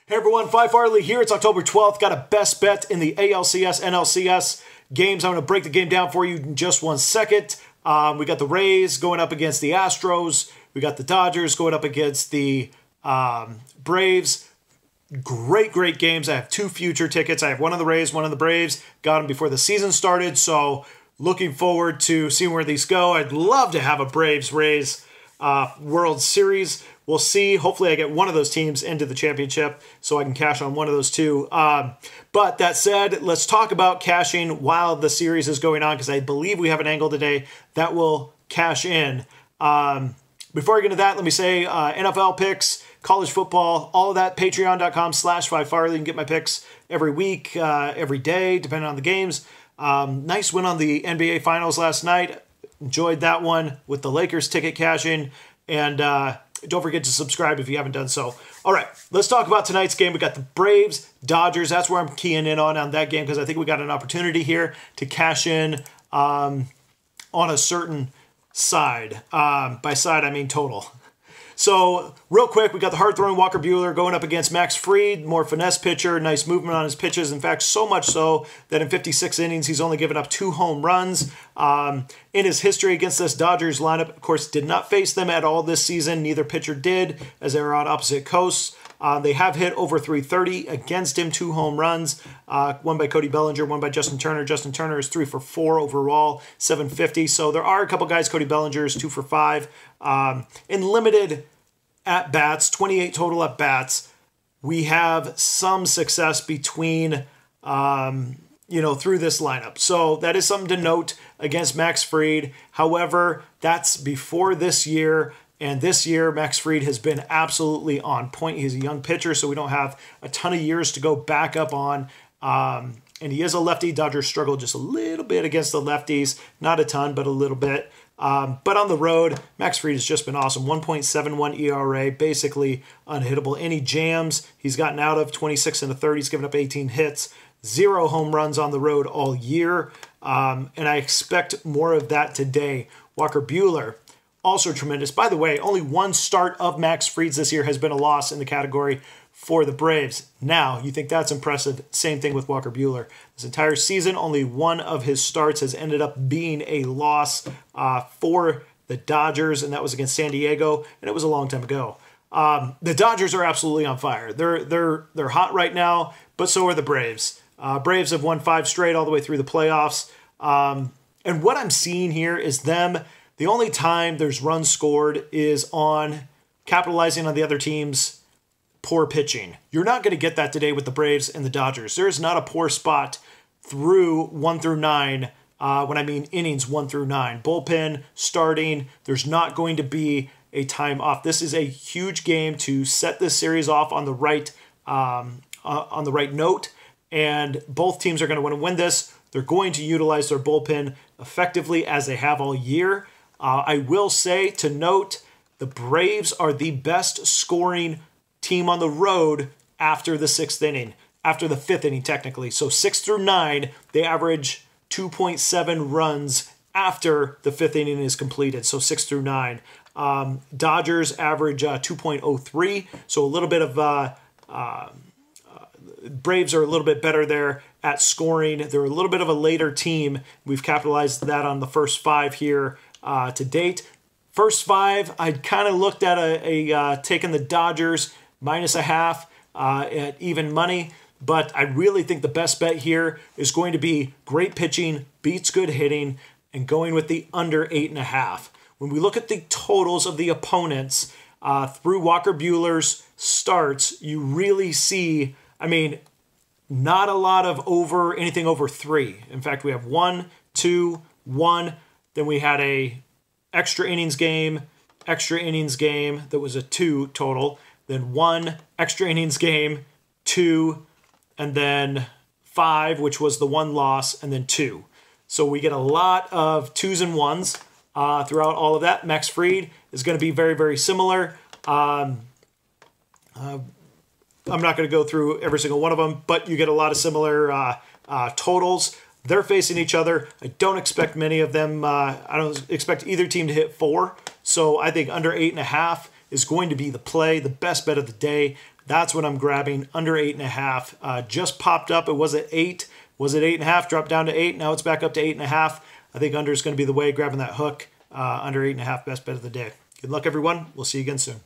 Hey everyone, Phi Farley here. It's October 12th. Got a best bet in the ALCS, NLCS games. I'm going to break the game down for you in just 1 second. We got the Rays going up against the Astros. We got the Dodgers going up against the Braves. Great games. I have 2 future tickets. I have one on the Rays, one on the Braves. Got them before the season started, so looking forward to seeing where these go. I'd love to have a Braves-Rays World Series. We'll see. Hopefully I get one of those teams into the championship so I can cash on one of those two. But that said, let's talk about cashing while the series is going on, because I believe we have an angle today that will cash in. Before I get into that, let me say NFL picks, college football, all of that, patreon.com/PhiFarley. You can get my picks every week, every day, depending on the games. Nice win on the NBA Finals last night. Enjoyed that one with the Lakers ticket cashing. And don't forget to subscribe if you haven't done so. All right, let's talk about tonight's game. We got the Braves, Dodgers. That's where I'm keying in on that game, because I think we got an opportunity here to cash in on a certain side. By side, I mean total. So real quick, we got the hard-throwing Walker Buehler going up against Max Fried, more finesse pitcher, nice movement on his pitches. In fact, so much so that in 56 innings, he's only given up 2 home runs. In his history against this Dodgers lineup, of course, did not face them at all this season. Neither pitcher did, as they were on opposite coasts. They have hit over 330 against him, 2 home runs, one by Cody Bellinger, one by Justin Turner. Justin Turner is 3 for 4 overall, 750. So there are a couple guys. Cody Bellinger is 2 for 5. In limited at-bats, 28 total at-bats, we have some success between, through this lineup. So that is something to note against Max Fried. However, that's before this year. And this year, Max Fried has been absolutely on point. He's a young pitcher, so we don't have a ton of years to go back up on. And he is a lefty. Dodgers struggled just a little bit against the lefties. Not a ton, but a little bit. But on the road, Max Fried has just been awesome. 1.71 ERA, basically unhittable. Any jams he's gotten out of, 26 1/3. He's given up 18 hits. 0 home runs on the road all year. And I expect more of that today. Walker Buehler, also tremendous. By the way, only 1 start of Max Fried's this year has been a loss in the category for the Braves. Now, you think that's impressive. Same thing with Walker Buehler. This entire season, only 1 of his starts has ended up being a loss for the Dodgers, and that was against San Diego, and it was a long time ago. The Dodgers are absolutely on fire. They're hot right now, but so are the Braves. Braves have won 5 straight all the way through the playoffs. And what I'm seeing here is them, the only time there's runs scored is on capitalizing on the other team's poor pitching. You're not going to get that today with the Braves and the Dodgers. There is not a poor spot through 1 through 9, when I mean innings 1 through 9. Bullpen, starting, there's not going to be a time off. This is a huge game to set this series off on the right note, and both teams are going to want to win this. They're going to utilize their bullpen effectively as they have all year. I will say, to note, the Braves are the best scoring team on the road after the 6th inning, after the 5th inning technically. So 6 through 9, they average 2.7 runs after the 5th inning is completed. So 6 through 9. Dodgers average 2.03. So a little bit of Braves are a little bit better there at scoring. They're a little bit of a later team. We've capitalized that on the first 5 here to date. First 5, I kind of looked at taking the Dodgers -0.5 at even money, but I really think the best bet here is going to be great pitching, beats good hitting, and going with the under 8.5. When we look at the totals of the opponents through Walker Buehler's starts, you really see, not a lot of anything over 3. In fact, we have 1, 2, 1. Then we had a extra innings game that was a 2 total. Then 1 extra innings game, 2, and then 5, which was the 1 loss, and then 2. So we get a lot of 2s and 1s throughout all of that. Max Fried is going to be very, very similar. I'm not going to go through every single one of them, but you get a lot of similar totals. They're facing each other. I don't expect many of them. I don't expect either team to hit 4. So I think under 8.5 is going to be the play, the best bet of the day. That's what I'm grabbing, under 8.5. Just popped up. It was at 8. Was it 8.5? Dropped down to 8. Now it's back up to 8.5. I think under is going to be the way, grabbing that hook. Under 8.5, best bet of the day. Good luck, everyone. We'll see you again soon.